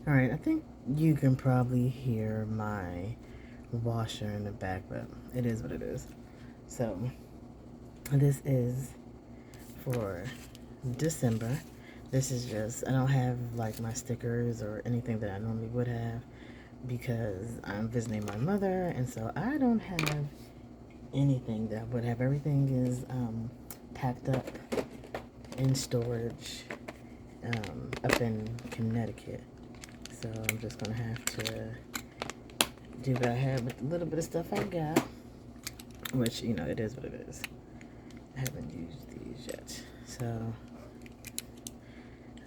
Alright, I think you can probably hear my washer in the back, but it is what it is. So, this is for December. This is just, I don't have like my stickers or anything that I normally would have because I'm visiting my mother, and so I don't have anything that I would have. Everything is packed up in storage up in Connecticut. So I'm just gonna have to do what I have with the little bit of stuff I got, which it is what it is. I haven't used these yet, so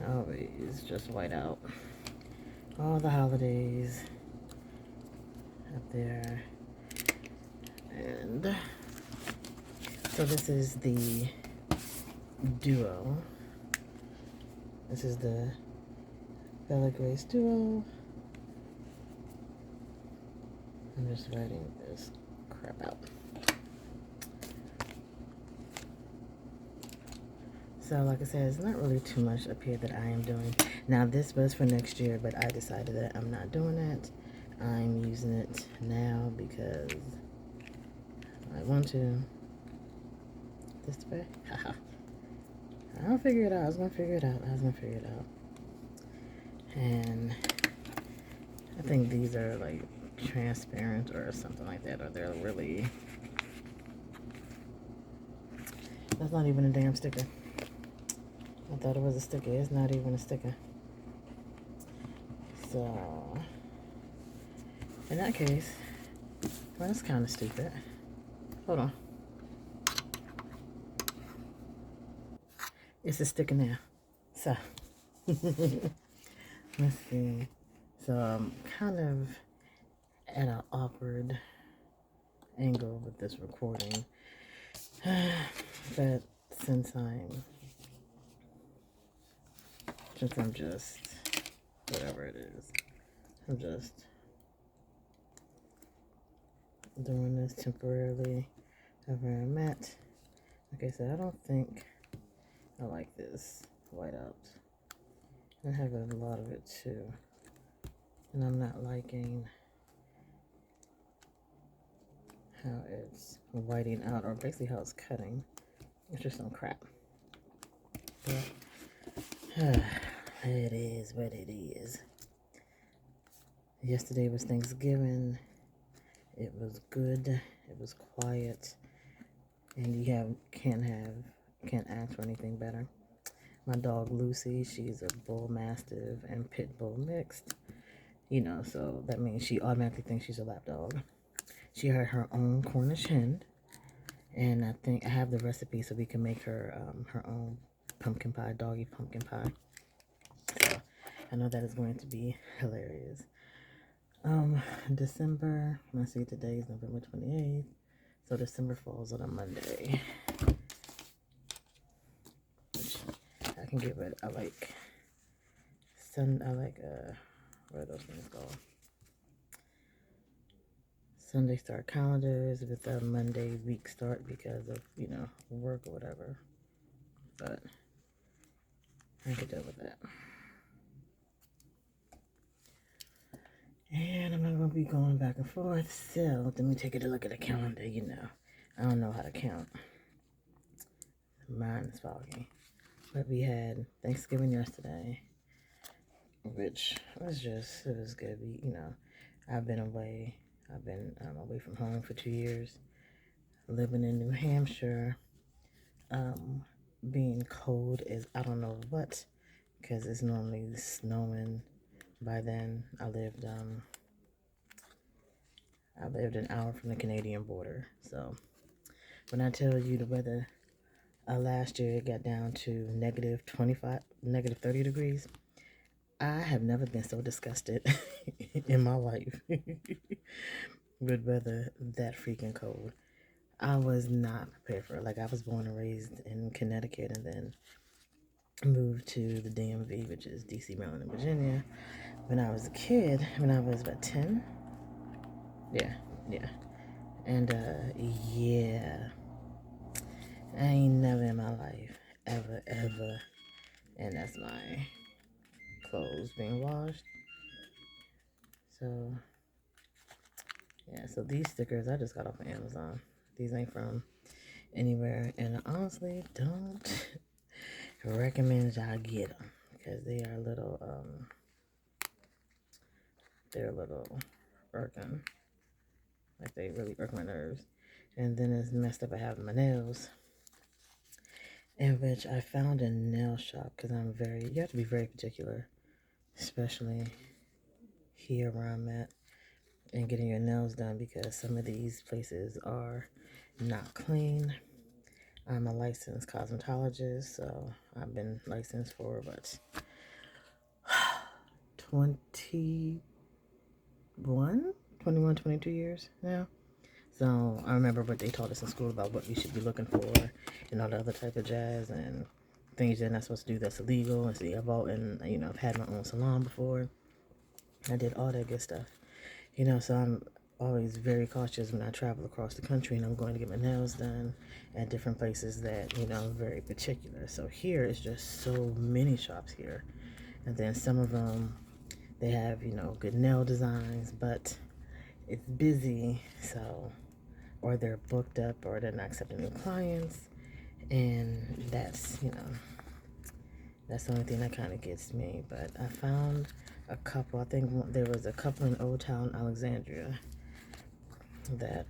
always just white out all the holidays up there. And so this is the Duo. This is the Bella Grace Duo. I'm just writing this crap out. So like I said, it's not really too much up here that I am doing. Now this was for next year, but I decided that I'm not doing it. I'm using it now because I want to. This way? Haha. I'll figure it out. I was gonna figure it out. And I think these are like transparent or something like that, or they're really. That's not even a damn sticker. I thought it was a sticker. It's not even a sticker. So, in that case, well, that's kind of stupid. Hold on. It's a sticker now. So, let's see. So, I'm kind of at an awkward angle with this recording. But since I'm just whatever it is, I'm just doing this temporarily over I'm at. Okay, so I don't think I like this whiteout. I have a lot of it too, and I'm not liking how it's whiting out, or basically how it's cutting. It's just some crap. But it is what it is. Yesterday was Thanksgiving. It was good. It was quiet, and you can't ask for anything better. My dog Lucy, she's a bull mastiff and pit bull mixed. So that means she automatically thinks she's a lap dog. She had her own Cornish hen, and I think I have the recipe so we can make her her own pumpkin pie, doggy pumpkin pie. So I know that is going to be hilarious. December, let's see, today is November 28th, so December falls on a Monday, which I can get rid of. I like what are those things called? Sunday start calendars with a Monday week start because of, work or whatever. But I could deal with that. And I'm not going to be going back and forth. So let me take a look at the calendar, I don't know how to count. Mine is foggy. But we had Thanksgiving yesterday, which was it was good. I've been away. I've been away from home for 2 years, living in New Hampshire. Being cold is I don't know what, because it's normally snowing by then. I lived an hour from the Canadian border. So when I tell you the weather, last year it got down to negative 25, negative 30 degrees. I have never been so disgusted in my life with weather that freaking cold. I was not prepared for it. Like, I was born and raised in Connecticut and then moved to the DMV, which is DC, Maryland, and Virginia. When I was a kid, when I was about 10. Yeah, yeah. And, yeah. I ain't never in my life, ever, and that's my clothes being washed. So, yeah, so these stickers I just got off of Amazon. These ain't from anywhere, and I honestly don't recommend y'all get them because they are a little, they're a little irking. Like, they really irk my nerves. And then it's messed up I have my nails, in which I found a nail shop because you have to be very particular, especially here where I'm at, and getting your nails done because some of these places are not clean. I'm a licensed cosmetologist, so I've been licensed for about 22 years now. So I remember what they taught us in school about what you should be looking for and all the other type of jazz and things you're not supposed to do that's illegal. And see, I've had my own salon before. I did all that good stuff. So I'm always very cautious when I travel across the country and I'm going to get my nails done at different places that, I'm very particular. So here it's just so many shops here. And then some of them, they have, good nail designs, but it's busy. So, or they're booked up or they're not accepting new clients. And that's the only thing that kind of gets me. But I found a couple. I think there was a couple in Old Town Alexandria that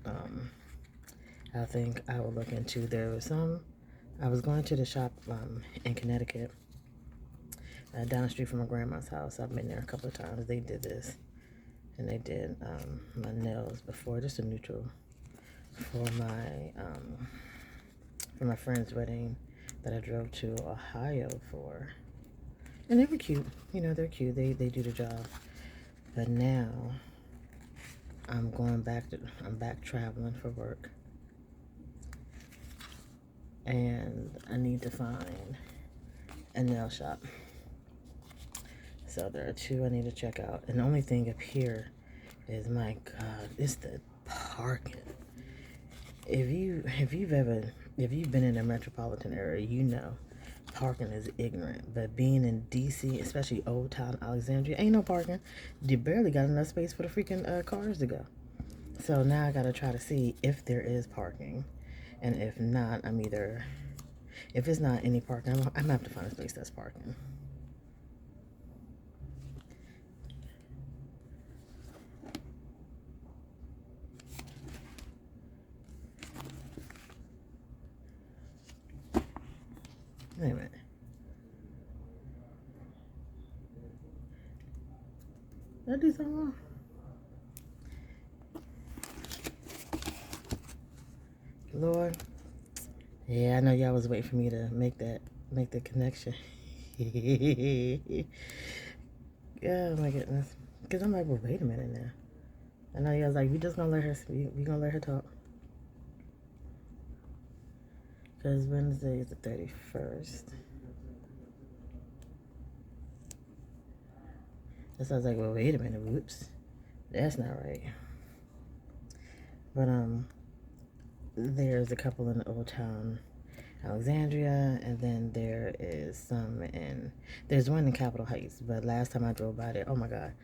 I think I will look into. There was some. I was going to the shop in Connecticut, down the street from my grandma's house. I've been there a couple of times. They did this, and they did my nails before, just a neutral for my friend's wedding that I drove to Ohio for. And they were cute. They're cute. They do the job. But now I'm back traveling for work. And I need to find a nail shop. So there are two I need to check out. And the only thing up here is, my God, it's the parking. If you've been in a metropolitan area, parking is ignorant. But being in DC, especially Old Town Alexandria, ain't no parking. You barely got enough space for the freaking cars to go. So now I gotta try to see if there is parking, and if not, if it's not any parking, I'm gonna have to find a place that's parking. Wait a minute. Did I do something wrong? Lord. Yeah, I know y'all was waiting for me to make the connection. Oh my goodness. Because I'm like, well, wait a minute now. I know y'all was like, we gonna let her talk. Because Wednesday is the 31st. So I was like, well, wait a minute, whoops. That's not right. But there's a couple in Old Town Alexandria, and then there's one in Capitol Heights. But last time I drove by there, oh my God,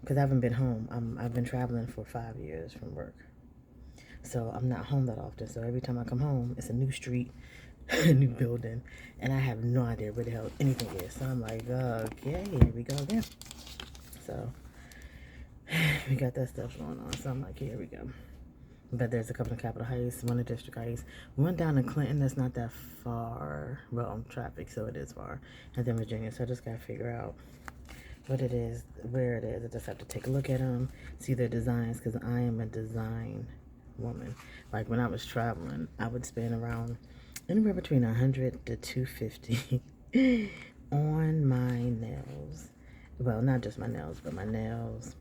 because I haven't been home. I've been traveling for 5 years from work, so I'm not home that often. So every time I come home, it's a new street, a new building, and I have no idea where the hell anything is. So I'm like, okay, here we go again. So we got that stuff going on. So I'm like, here we go. But there's a couple in Capitol Heights, one in District Heights, one down in Clinton that's not that far. Well, on traffic, so it is far. And then Virginia. So I just gotta figure out what it is, where it is. I just have to take a look at them, see their designs, because I am a design woman. Like when I was traveling, I would spend around anywhere between $100 to $250 on my nails. Well, not just my nails, but my nails.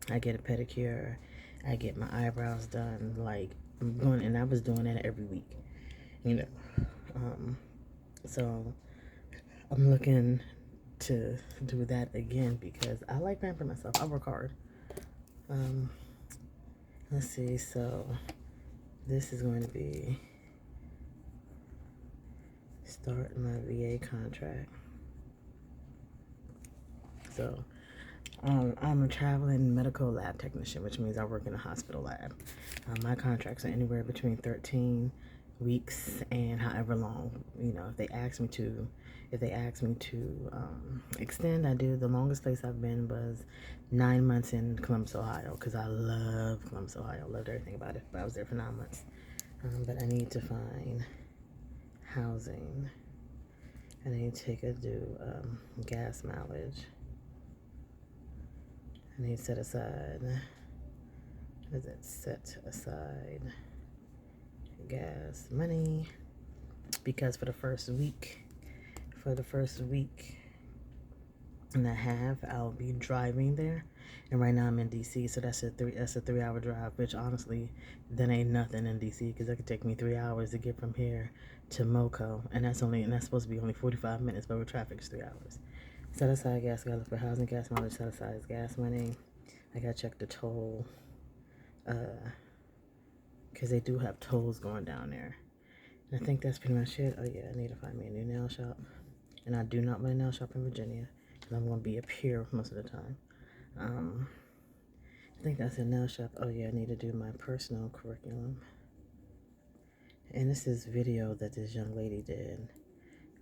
I get a pedicure. I get my eyebrows done. And I was doing that every week. So I'm looking to do that again because I like pampering myself. I work hard. Let's see. So this is going to be start my VA contract. So I'm a traveling medical lab technician, which means I work in a hospital lab. My contracts are anywhere between 13 weeks and however long. You know, if they ask me to extend, I do. The longest place I've been was 9 months in Columbus, Ohio, because I love Columbus, Ohio. Loved everything about it. But I was there for 9 months. But I need to find housing. I need to do gas mileage. I need to set aside. What is it? Set aside gas money, because for the first week and a half, I'll be driving there. And right now I'm in DC, so that's a 3-hour drive. Which honestly, that ain't nothing in DC, because it could take me 3 hours to get from here to Moco, and that's supposed to be only 45 minutes, but with traffic it's 3 hours. Set aside gas. Gotta look for housing, gas mileage. Set aside gas money. I gotta check the toll, because they do have tolls going down there. And I think that's pretty much it. Oh yeah, I need to find me a new nail shop. And I do not want a nail shop in Virginia, because I'm going to be up here most of the time. I think that's a nail shop. Oh yeah, I need to do my personal curriculum. And this is video that this young lady did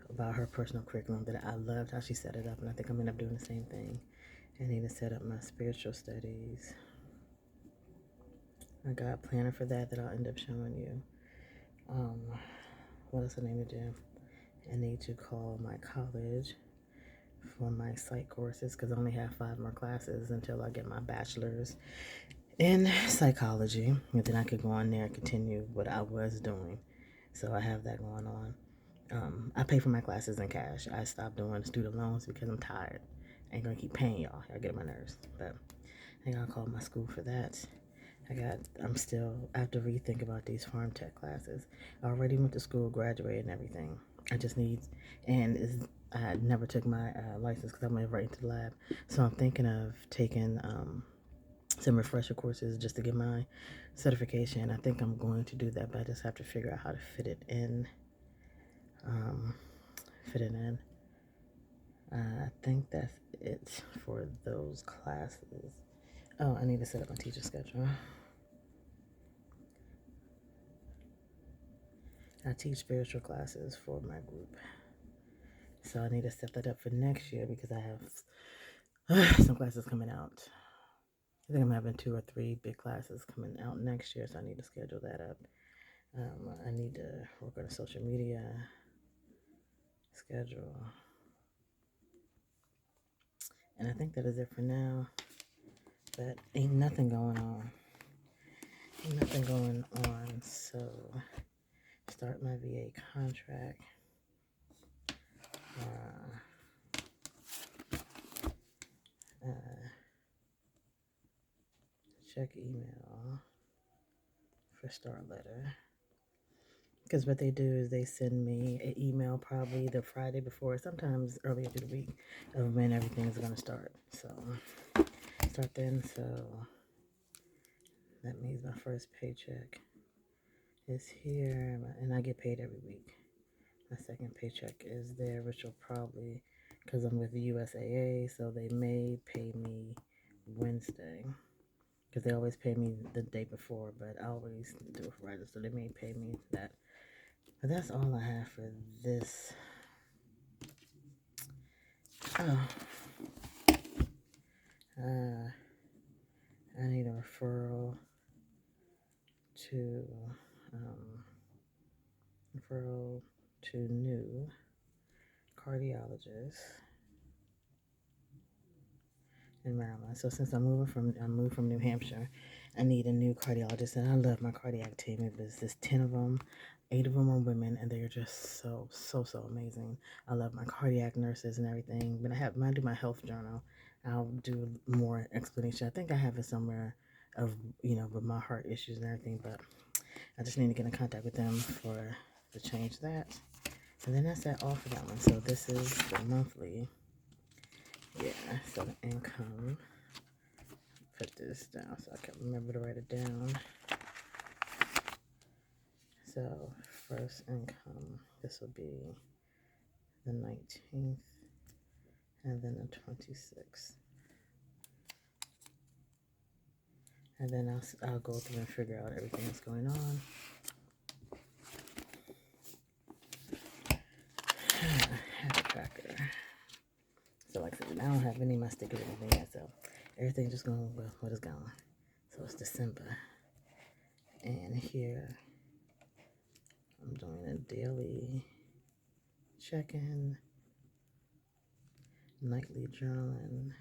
about her personal curriculum that I loved how she set it up, and I think I'm going to end up doing the same thing. I need to set up my spiritual studies. I got a planner for that I'll end up showing you. What else I need to do? I need to call my college for my psych courses, because I only have 5 more classes until I get my bachelor's in psychology, and then I could go on there and continue what I was doing. So I have that going on. I pay for my classes in cash. I stopped doing student loans because I'm tired. I ain't gonna keep paying y'all. Y'all get on my nerves. But I gotta call my school for that. I have to rethink about these farm tech classes. I already went to school, graduated, and everything. I just need, I had never took my license because I went right into the lab. So I'm thinking of taking some refresher courses just to get my certification. I think I'm going to do that, but I just have to figure out how to fit it in. I think that's it for those classes. Oh, I need to set up my teacher schedule. I teach spiritual classes for my group. So I need to set that up for next year, because I have some classes coming out. I think I'm having 2 or 3 big classes coming out next year, so I need to schedule that up. I need to work on a social media schedule. And I think that is it for now. But ain't nothing going on. So start my VA contract. Check email for start letter. Because what they do is they send me an email probably the Friday before, sometimes earlier through the week, of when everything is going to start. So start then. So that means my first paycheck is here, and I get paid every week. My second paycheck is there, which will probably, because I'm with the USAA, so they may pay me Wednesday, because they always pay me the day before, but I always do it Friday, so they may pay me that. But that's all I have for this. Oh, I need a referral to new cardiologist in Maryland. So since I moved from New Hampshire, I need a new cardiologist, and I love my cardiac team. It was just 10 of them, 8 of them are women, and they are just so amazing. I love my cardiac nurses and everything. When I do my health journal, I'll do more explanation. I think I have it somewhere of, with my heart issues and everything, but I just need to get in contact with them to change that. And then that's that all for that one. So this is the monthly. Yeah, so the income. Put this down so I can remember to write it down. So first income, this will be the 19th and then the 26th. and then I'll go through and figure out everything that's going on. Habit tracker. So like I said, I don't have any of my stickers or anything yet, so everything's just going with what is going. So it's December, and here I'm doing a daily check-in, nightly journaling.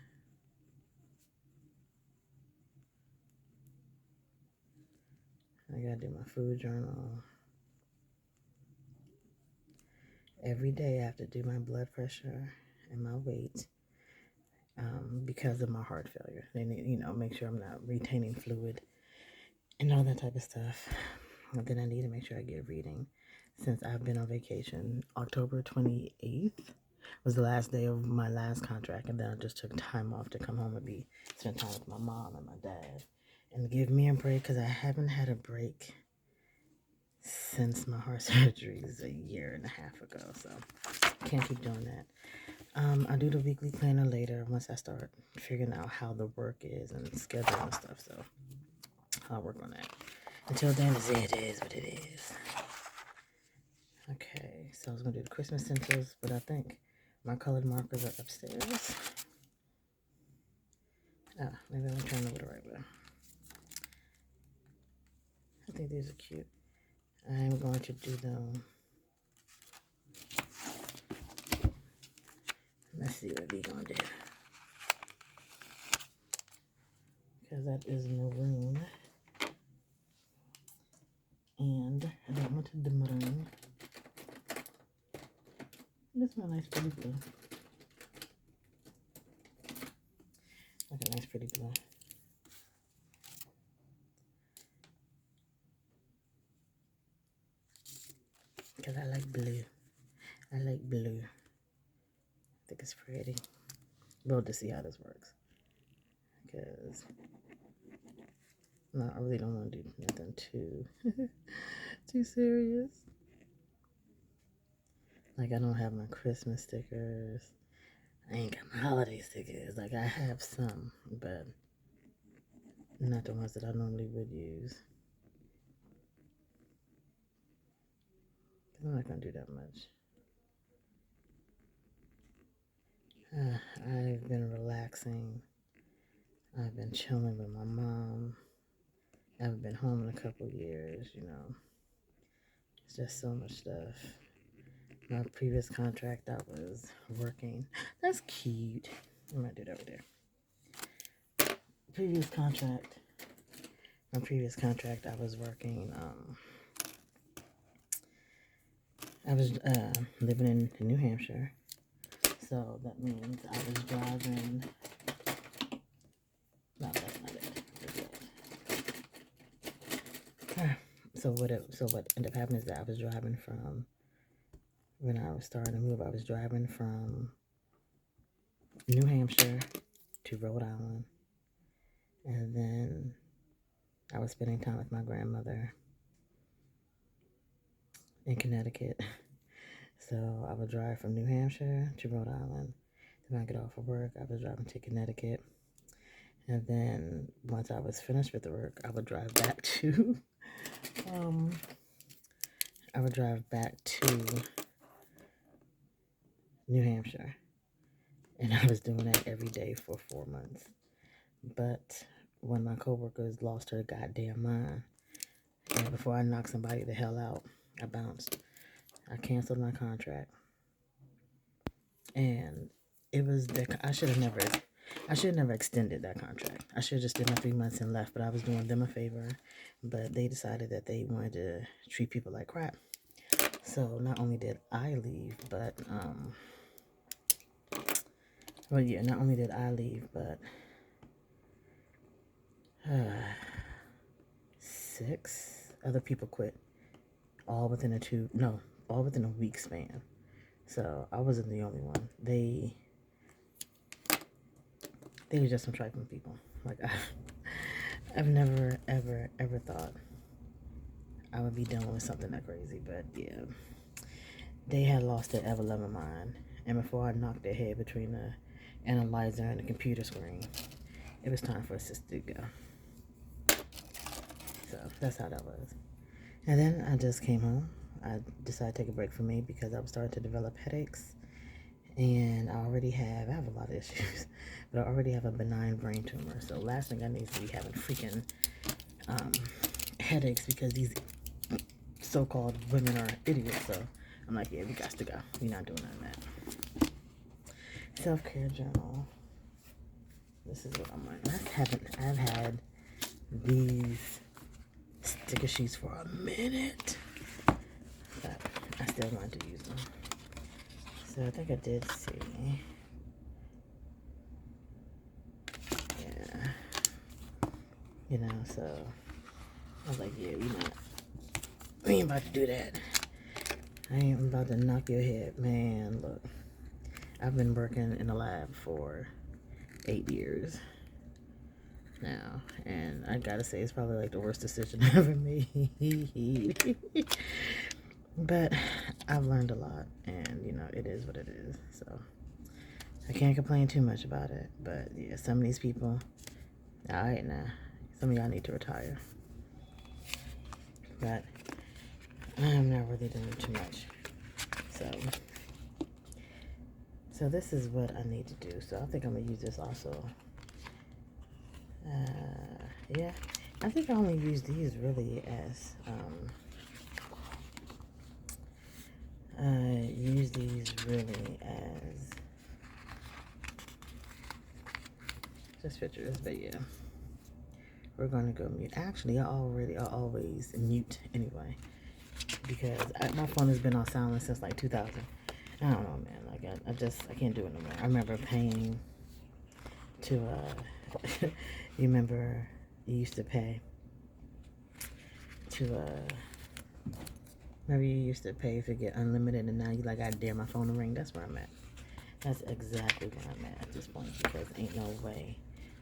I gotta do my food journal. Every day I have to do my blood pressure and my weight because of my heart failure. They need, make sure I'm not retaining fluid and all that type of stuff. And then I need to make sure I get reading. Since I've been on vacation, October 28th was the last day of my last contract, and then I just took time off to come home and spend time with my mom and my dad and give me a break, because I haven't had a break since my heart surgery is a year and a half ago, so I can't keep doing that. I'll do the weekly planner later once I start figuring out how the work is and schedule and stuff, so I'll work on that. Until then, it is what it is. Okay, so I was going to do the Christmas stencils, but I think my colored markers are upstairs. Maybe I'm trying over the right way. I think these are cute. I'm going to do them. Let's see what we're going to do. Because that is maroon. And I don't want the maroon. This is a nice pretty blue. Like a nice pretty blue. Because I like blue. I like blue. I think it's pretty. We'll just see how this works. Because no, I really don't want to do nothing too serious. Like, I don't have my Christmas stickers. I ain't got my holiday stickers. Like, I have some, but not the ones that I normally would use. I'm not going to do that much. I've been relaxing. I've been chilling with my mom. I haven't been home in a couple years, It's just so much stuff. My previous contract, I was working. That's cute. I might do that over there. My previous contract, I was working, I was living in New Hampshire. So that means I was driving. No, that's not it. So what ended up happening is that I was driving from, when I was starting to move, I was driving from New Hampshire to Rhode Island. And then I was spending time with my grandmother in Connecticut. So I would drive from New Hampshire to Rhode Island. Then I get off of work, I was driving to Connecticut. And then once I was finished with the work, I would drive back to New Hampshire. And I was doing that every day for 4 months. But when my coworkers lost her goddamn mind, and before I knocked somebody the hell out, I bounced. I canceled my contract. And it was I should have never extended that contract. I should have just did my 3 months and left, but I was doing them a favor. But they decided that they wanted to treat people like crap. So not only did I leave, but not only did I leave, but 6 other people quit, all within a week span. So I wasn't the only one. They were just some trifling people. Like, I've never, ever, ever thought I would be dealing with something that crazy. But yeah, they had lost their ever-loving mind. And before I knocked their head between the analyzer and the computer screen, it was time for us to go. So that's how that was. And then I just came home. I decided to take a break from me because I was starting to develop headaches. And I have a lot of issues, but I already have a benign brain tumor. So last thing I need to be having freaking headaches because these so-called women are idiots. So I'm like, yeah, we got to go. We're not doing none of that. Self-care journal. This is what I'm wearing. I've had these sticker sheets for a minute, but I still want to use them. So I think I did see. Yeah. You know, so I was like, yeah, we ain't about to do that. I ain't about to knock your head. Man, look. I've been working in a lab for 8 years now, and I gotta say, it's probably like the worst decision I ever made. But I've learned a lot, and you know, it is what it is. So I can't complain too much about it. But yeah, some of these people, all right now, some of y'all need to retire. But I'm not really doing too much. So this is what I need to do. So I think I'm gonna use this also. Yeah, I think I only use these really as just pictures, but yeah. We're gonna go mute. Actually, I always mute anyway because my phone has been on silent since like 2000. I don't know, man. Like I can't do it no more. I remember paying to you remember you used to pay to remember you used to pay to get unlimited, and now you like, I dare my phone to ring. That's where I'm at. That's exactly where I'm at this point, because ain't no way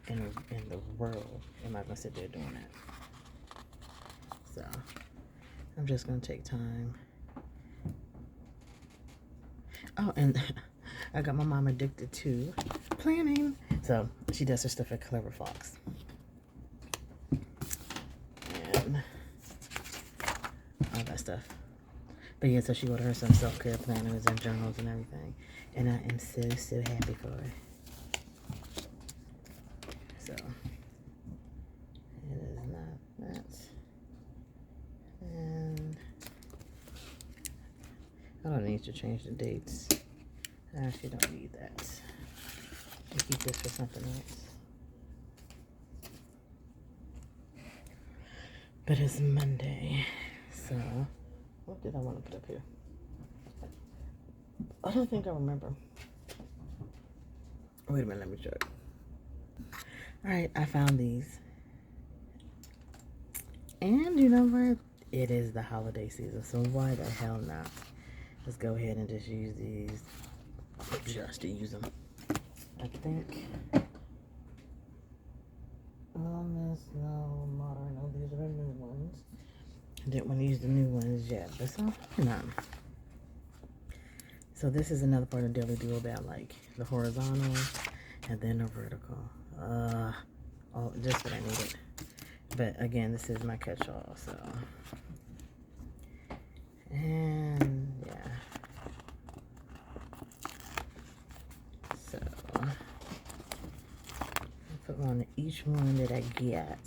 in the world am I gonna sit there doing that. So I'm just gonna take time. Oh, and I got my mom addicted to planning, so she does her stuff at Clever Fox, and all that stuff. But yeah, so she ordered her some self-care planners and journals and everything, and I am so happy for her. So it is not that, and I don't need to change the dates. I actually don't need that. I'll keep this for something else. But it's Monday, so what did I want to put up here? I don't think I remember. Wait a minute, let me check. Alright, I found these. And you know what? It is the holiday season, so why the hell not? Let's go ahead and just use these. Just to use them. I think. No, modern. Oh, these are the new ones. I didn't want to use the new ones yet, but so, you know. So this is another part of Daily Do about like the horizontal and then the vertical. Oh, just what I needed. But again, this is my catch-all, so. And yeah. So I put on each one that I get.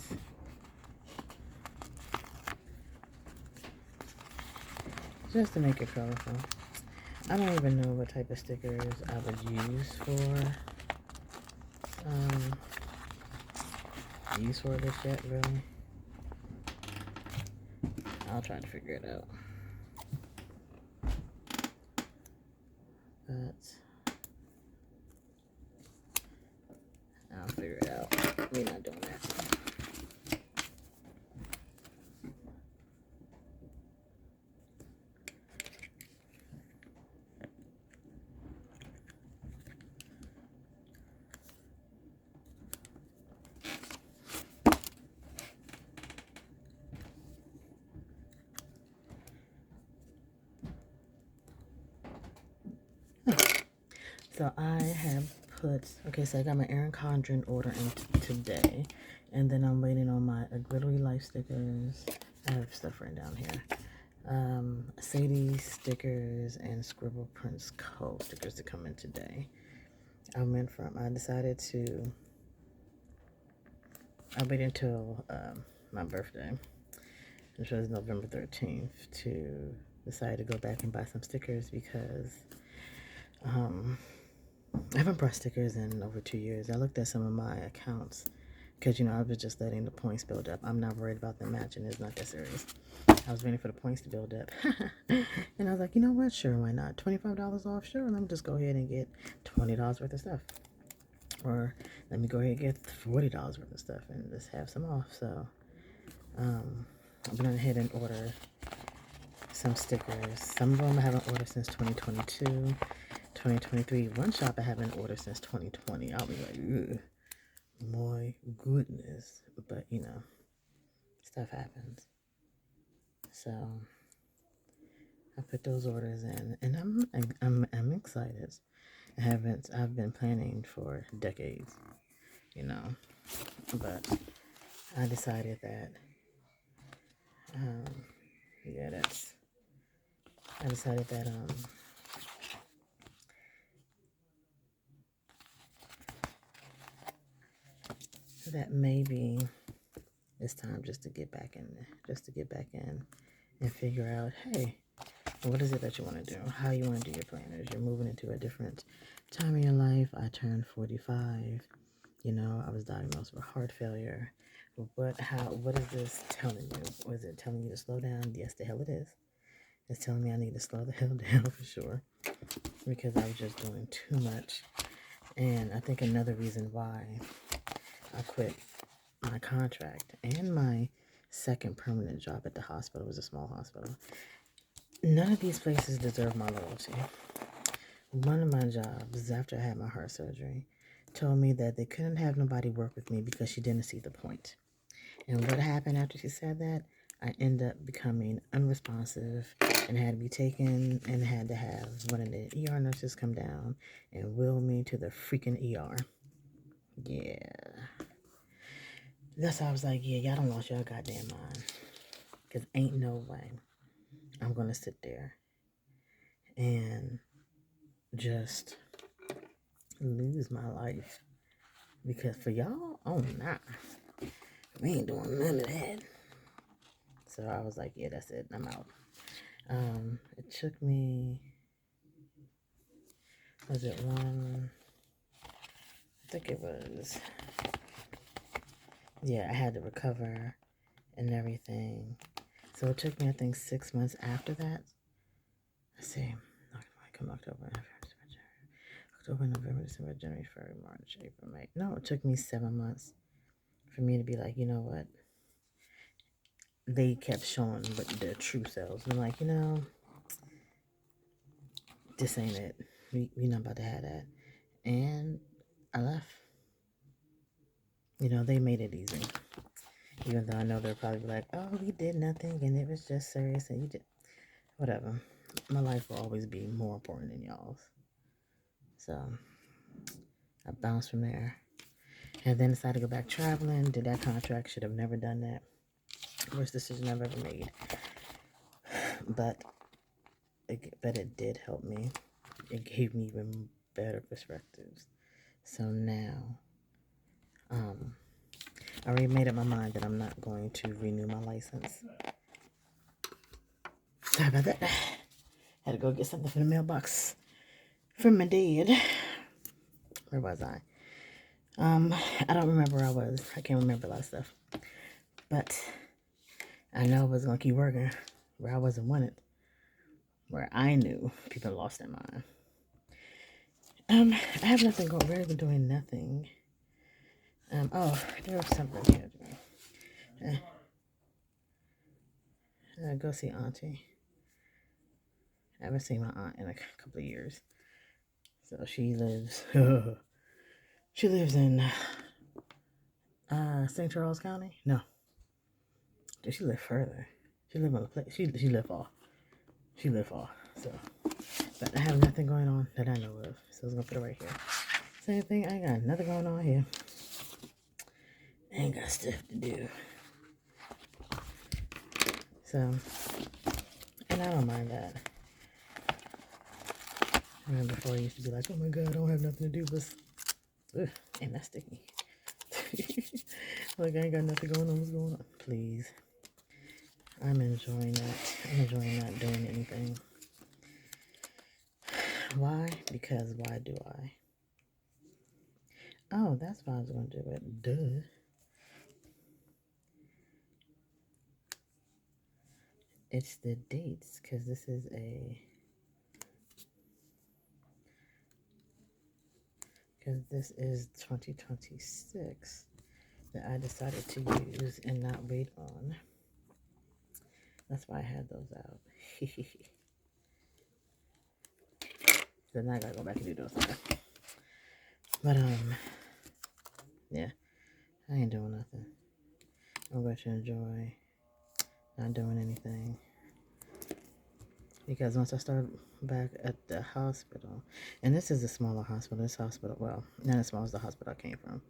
Just to make it colorful. I don't even know what type of stickers I would use for this yet, really. I'll try to figure it out. But I'll figure it out. We're not doing that. So I have okay, so I got my Erin Condren order in today. And then I'm waiting on my Glittery Life stickers. I have stuff written down here. Sadie stickers and Scribble Prince Co. stickers to come in today. I decided to, I waited until my birthday, which was November 13th, to decide to go back and buy some stickers because I haven't bought stickers in over 2 years. I looked at some of my accounts because, I was just letting the points build up. I'm not worried about them matching. It's not that serious. I was waiting for the points to build up. And I was like, you know what? Sure, why not? $25 off? Sure, let me just go ahead and get $20 worth of stuff. Or let me go ahead and get $40 worth of stuff and just have some off. So I went ahead and order some stickers. Some of them I haven't ordered since 2022, 2023. One shop I haven't ordered since 2020. I'll be like, ugh, my goodness. But stuff happens. So I put those orders in, and I'm excited. I've been planning for decades, but I decided that I decided that maybe it's time just to get back in and figure out, hey, what is it that you want to do? How you want to do your planners? You're moving into a different time in your life. I turned 45. I was diagnosed with heart failure. What is this telling you? Was it telling you to slow down? Yes, the hell it is. It's telling me I need to slow the hell down for sure, because I was just doing too much. And I think another reason why I quit my contract and my second permanent job at the hospital, was a small hospital. None of these places deserve my loyalty. One of my jobs, after I had my heart surgery, told me that they couldn't have nobody work with me because she didn't see the point. And what happened after she said that? I ended up becoming unresponsive and had to be taken and had to have one of the ER nurses come down and wheel me to the freaking ER. Yeah. That's how I was like, yeah, y'all don't lost your goddamn mind. Because ain't no way I'm going to sit there and just lose my life. Because for y'all, oh nah. We ain't doing none of that. So I was like, yeah, that's it. I'm out. It took me, was it one? I think it was, yeah, I had to recover and everything. So it took me, I think, 6 months after that. Let's see. October, November, December, January, February, March, April, May. No, it took me 7 months for me to be like, you know what? They kept showing what their true selves. And I'm like, this ain't it. We not about to have that. And I left. They made it easy. Even though I know they're probably like, oh, we did nothing and it was just serious and you did whatever. My life will always be more important than y'all's. So I bounced from there. And then decided to go back traveling. Did that contract. Should have never done that. Worst decision I've ever made. But it did help me. It gave me even better perspectives. So now, I already made up my mind that I'm not going to renew my license. Sorry about that. Had to go get something from the mailbox from my dad. Where was I? I don't remember where I was. I can't remember a lot of stuff. But I know I was going to keep working where I wasn't wanted. Where I knew people lost their mind. I have nothing going. Really been doing nothing. There was something here. Go see Auntie. I haven't seen my aunt in a couple of years. So she lives. She lives in St. Charles County. No, did she live further? She lived on the place. She lived far. So, but I have nothing going on that I know of. So I was gonna put it right here. Same thing. I ain't got nothing going on here. I ain't got stuff to do. So, and I don't mind that. I remember before I used to be like, oh my God, I don't have nothing to do but, ugh, and that's sticky. Like, I ain't got nothing going on. What's going on? Please. I'm enjoying that. I'm enjoying not doing anything. Why? Because why do I? Oh, that's why I was going to do it. Duh. It's the dates, because this is a... Because this is 2026 that I decided to use and not wait on. That's why I had those out. So now I gotta go back and do those now. But, yeah. I ain't doing nothing. I'm going to enjoy not doing anything. Because once I start back at the hospital, and this is a smaller hospital. This hospital, well, not as small as the hospital I came from.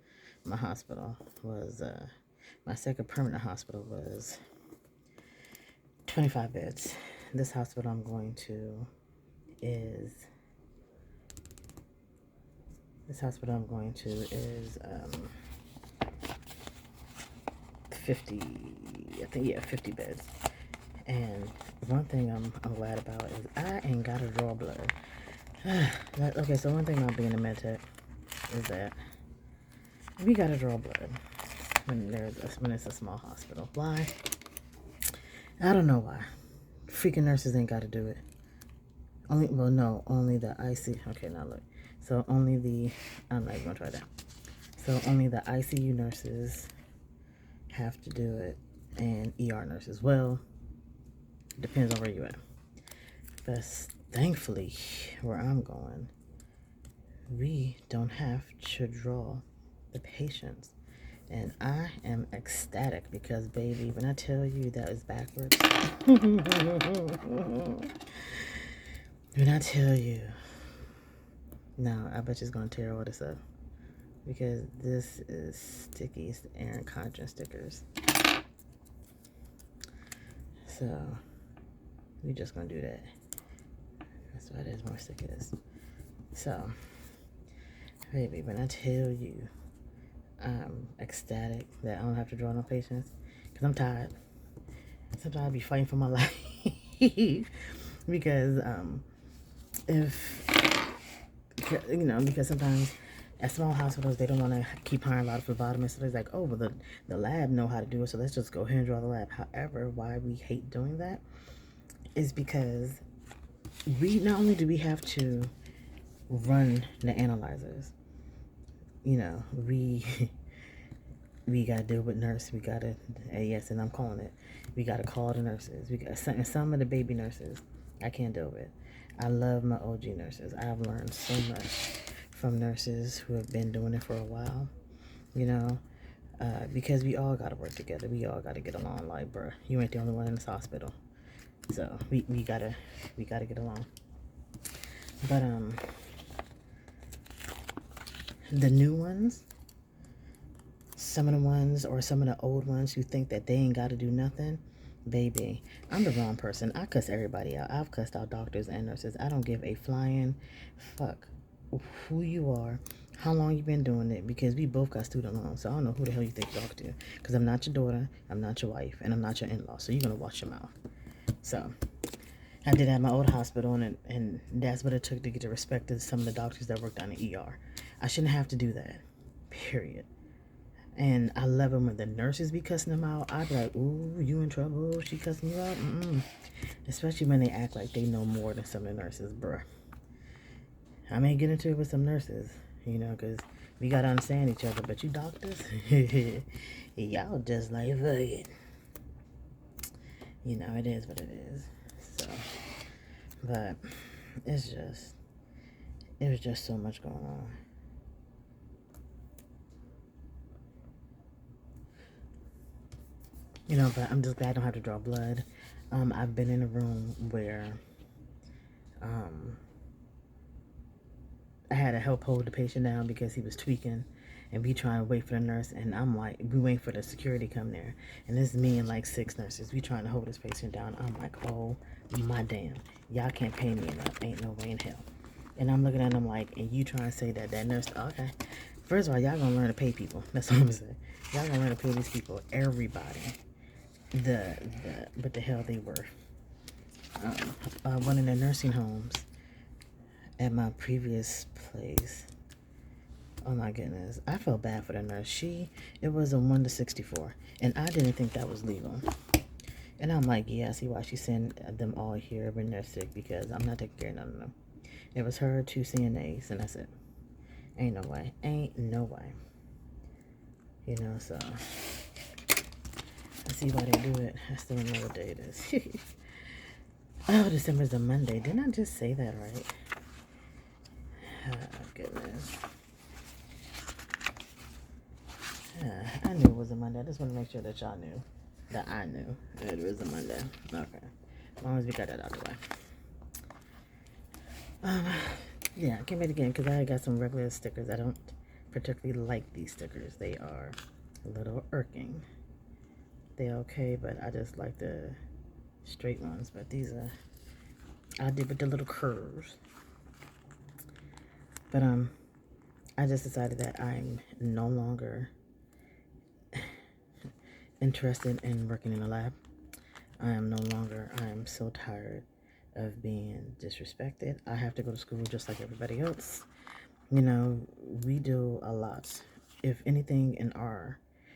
My hospital was, my second permanent hospital was 25 beds. This hospital I'm going to is, 50, I think, yeah, 50 beds. And one thing I'm glad about is I ain't got to draw blood. Okay, so one thing about being a med tech is that we got to draw blood when it's a small hospital. Why? I don't know why. Freaking nurses ain't got to do it. Only the IC. Okay, now look. So only the, I'm not even going to try that. So only the ICU nurses have to do it, and ER nurses. Well, depends on where you're at. But thankfully, where I'm going, we don't have to draw the patients. And I am ecstatic because, baby, when I tell you that is backwards, when I tell you, no, I bet you it's going to tear all this up. Because this is sticky. It's the Aaron Contra stickers. So, we just going to do that. That's why there's more stickers. So, baby, when I tell you I'm ecstatic that I don't have to draw no patients, because I'm tired. Sometimes I be fighting for my life. Because because sometimes at small hospitals they don't want to keep hiring a lot of phlebotomists, so they're like, oh, well, the lab know how to do it, so let's just go ahead and draw the lab. However, why we hate doing that is because we not only do we have to run the analyzers, we got to deal with nurse. We got to, yes, and I'm calling it. We got to call the nurses. We got some of the baby nurses I can't deal with. I love my OG nurses. I've learned so much from nurses who have been doing it for a while, because we all got to work together. We all got to get along. Like, bruh, you ain't the only one in this hospital. So we gotta get along. But the new ones, some of the old ones who think that they ain't got to do nothing, baby, I'm the wrong person. I cuss everybody out. I've cussed out doctors and nurses. I don't give a flying fuck who you are, how long you been doing it, because we both got student loans. So I don't know who the hell you think you talk to, because I'm not your daughter, I'm not your wife, and I'm not your in-law. So you're gonna watch your mouth. So I did at my old hospital, and that's what it took to get the respect of some of the doctors that worked on the ER. I shouldn't have to do that, period. And I love it when the nurses be cussing them out. I be like, ooh, you in trouble? She cussing you out? Especially when they act like they know more than some of the nurses, bruh. I may get into it with some nurses, because we got to understand each other. But you doctors, y'all just like, fuck it. It is what it is. So, but there's just so much going on. But I'm just glad I don't have to draw blood. I've been in a room where I had to help hold the patient down because he was tweaking, and we trying to wait for the nurse, and I'm like, we waiting for the security to come there, and this is me and like 6 nurses. We trying to hold this patient down. I'm like, oh my damn, y'all can't pay me enough. Ain't no way in hell. And I'm looking at them like, and you trying to say that nurse? Okay, first of all, y'all gonna learn to pay people. That's what I'm saying. Y'all gonna learn to pay these people, everybody, what the hell they were. One of the nursing homes at my previous place. Oh my goodness, I felt bad for the nurse. It was a 1 to 64, and I didn't think that was legal. And I'm like, yeah, I see why she sent them all here when they're sick, because I'm not taking care of none of them. It was her, 2 CNAs, and that's it. Ain't no way. Ain't no way. You know, so I see why they do it. I still don't know what day it is. Oh, December's a Monday. Didn't I just say that right? Oh, goodness. I knew it was a Monday. I just want to make sure that y'all knew. That I knew that it was a Monday. Okay. As long as we got that out of the way. Yeah, I came back again because I got some regular stickers. I don't particularly like these stickers. They are a little irking. They're okay, but I just like the straight ones. But these are, I did with the little curves. But I just decided that I'm no longer interested in working in a lab. I am so tired of being disrespected. I have to go to school just like everybody else. You know, we do a lot. If anything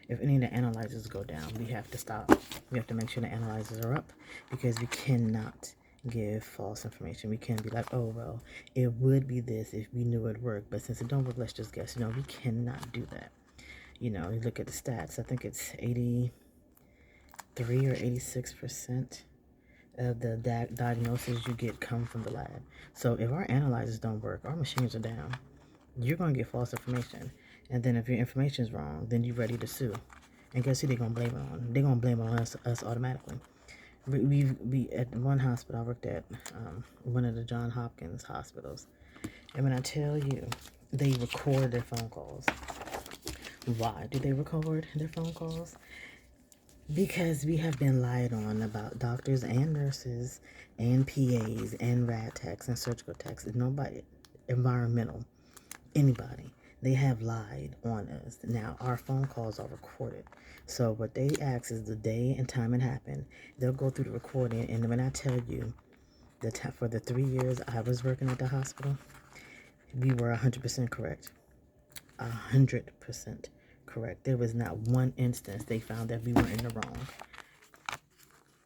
if any of the analyzers go down, we have to stop. We have to make sure the analyzers are up, because we cannot give false information. We can't be like, oh, well, it would be this if we knew it worked, but since it don't work, let's just guess. You know, we cannot do that. You know, you look at the stats. I think it's 83 or 86% of the diagnoses you get come from the lab. So if our analyzers don't work, our machines are down, you're going to get false information. And then if your information is wrong, then you're ready to sue. And guess who they're going to blame it on? They're going to blame it on us automatically. We at one hospital I worked at, one of the John Hopkins hospitals. And when I tell you, they record their phone calls. Why do they record their phone calls? Because we have been lied on about doctors and nurses and PAs and rad techs and surgical techs. Nobody, environmental, anybody. They have lied on us. Now, our phone calls are recorded. So what they ask is the day and time it happened. They'll go through the recording, and when I tell you, for the 3 years I was working at the hospital, we were 100% correct. 100% correct. There was not one instance they found that we were in the wrong.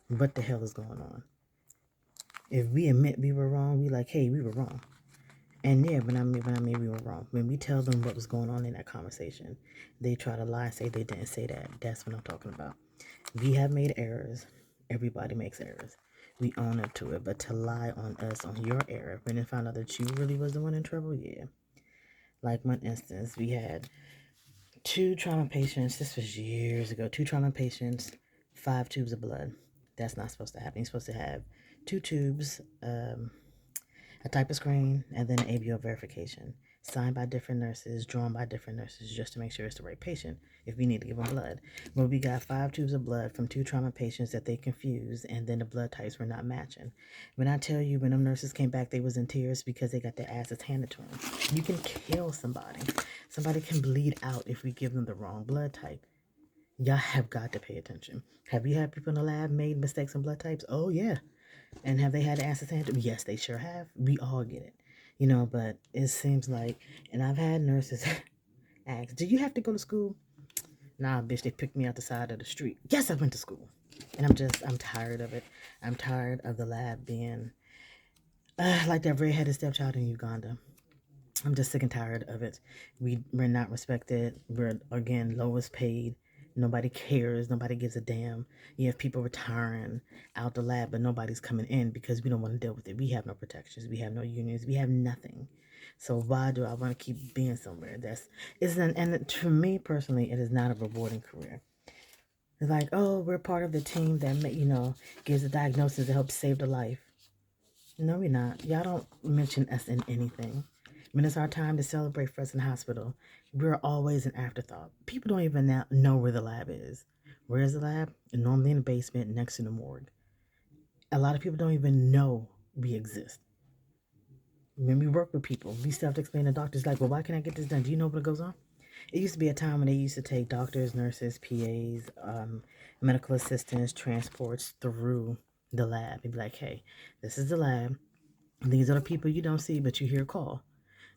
What the hell is going on? If we admit we were wrong, we like, hey, we were wrong. And yeah, when I mean we were wrong. When we tell them what was going on in that conversation, they try to lie and say they didn't say that. That's what I'm talking about. We have made errors. Everybody makes errors. We own up to it. But to lie on us, on your error, when they found out that you really was the one in trouble, yeah. Like one instance, we had 2 trauma patients. This was years ago. 2 trauma patients, 5 tubes of blood. That's not supposed to happen. You're supposed to have 2 tubes, a type of screen, and then an ABO verification. Signed by different nurses, drawn by different nurses, just to make sure it's the right patient if we need to give them blood. But we got 5 tubes of blood from 2 trauma patients that they confused, and then the blood types were not matching. When I tell you, when them nurses came back, they was in tears because they got their asses handed to them. You can kill somebody. Somebody can bleed out if we give them the wrong blood type. Y'all have got to pay attention. Have you had people in the lab made mistakes in blood types? Oh, yeah. And have they had the answers handed? Yes, they sure have. We all get it. You know, but it seems like, and I've had nurses ask, do you have to go to school? Nah, bitch, they picked me out the side of the street. Yes, I went to school. And I'm tired of it. I'm tired of the lab being like that red-headed stepchild in Uganda. I'm just sick and tired of it. We're not respected. We're, again, lowest paid. Nobody cares. Nobody gives a damn. You have people retiring out the lab, but nobody's coming in because we don't want to deal with it. We have no protections. We have no unions. We have nothing. So why do I want to keep being somewhere? And to me personally, it is not a rewarding career. It's like, oh, we're part of the team that gives a diagnosis to help save the life. No, we're not. Y'all don't mention us in anything. When it's our time to celebrate for us in the hospital, we're always an afterthought. People don't even now know where the lab is. Where is the lab? Normally in the basement next to the morgue. A lot of people don't even know we exist. When we work with people, we still have to explain to doctors, like, well, why can't I get this done? Do you know what goes on? It used to be a time when they used to take doctors, nurses, PAs, medical assistants, transports through the lab. They'd be like, hey, this is the lab. These are the people you don't see, but you hear call.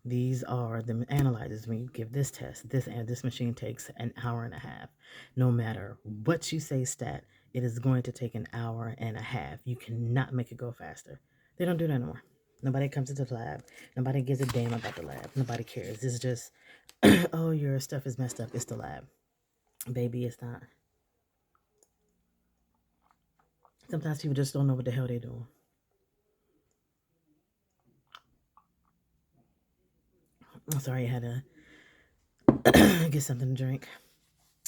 These are the analyzers. When you give this test, this machine takes an hour and a half. No matter what you say stat, it is going to take an hour and a half. You cannot make it go faster. They don't do that anymore. Nobody comes into the lab. Nobody gives a damn about the lab. Nobody cares. It's just, oh, your stuff is messed up. It's the lab. Baby, it's not. Sometimes people just don't know what the hell they're doing. I'm sorry I had to get something to drink.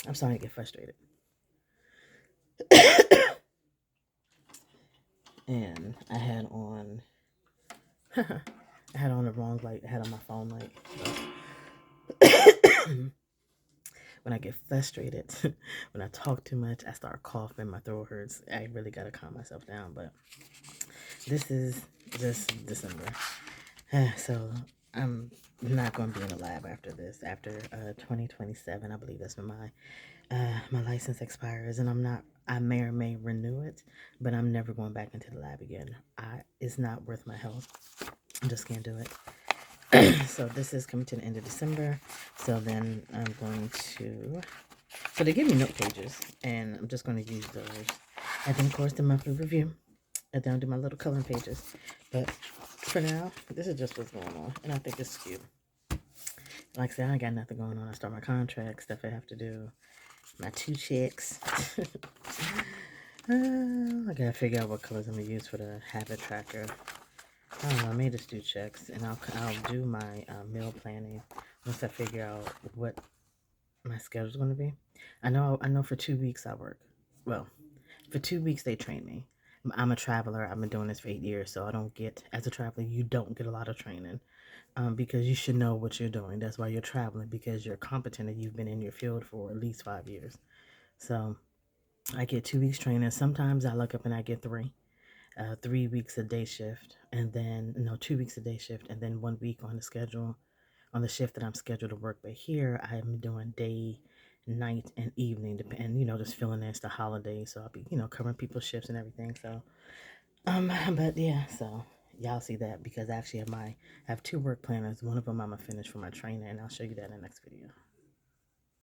I'm starting to get frustrated. And I had on I had on the wrong light. I had on my phone light. When I get frustrated, when I talk too much, I start coughing, my throat hurts. I really gotta calm myself down. But this is just December. So I'm not going to be in the lab after this. After 2027, I believe that's when my license expires, and I may or may renew it, but I'm never going back into the lab again. It's not worth my health. I just can't do it. So this is coming to the end of December. So then I'm going to. So they give me note pages, and I'm just going to use those. And then, of course, the monthly review. And then I'll do my little coloring pages. But for now, this is just what's going on, and I think it's cute. Like I said, I ain't got nothing going on. I start my contract, stuff I have to do, my 2 checks. I gotta figure out what colors I'm gonna use for the habit tracker. I don't know. I may just do checks, and I'll do my meal planning once I figure out what my schedule's gonna be. I know for 2 weeks I work. Well, for 2 weeks they train me. I'm a traveler. I've been doing this for 8 years, so I don't get, as a traveler, you don't get a lot of training because you should know what you're doing. That's why you're traveling, because you're competent and you've been in your field for at least 5 years. So I get 2 weeks training. Sometimes I look up and I get 3. 3 weeks a day shift, and then no 2 weeks a day shift, and then 1 week on the schedule, on the shift that I'm scheduled to work. But here I'm doing day, night, and evening, and just filling in the holidays. So I'll be covering people's shifts and everything. So but yeah, so y'all see that because I actually have 2 work planners. One of them I'm gonna finish for my trainer, and I'll show you that in the next video.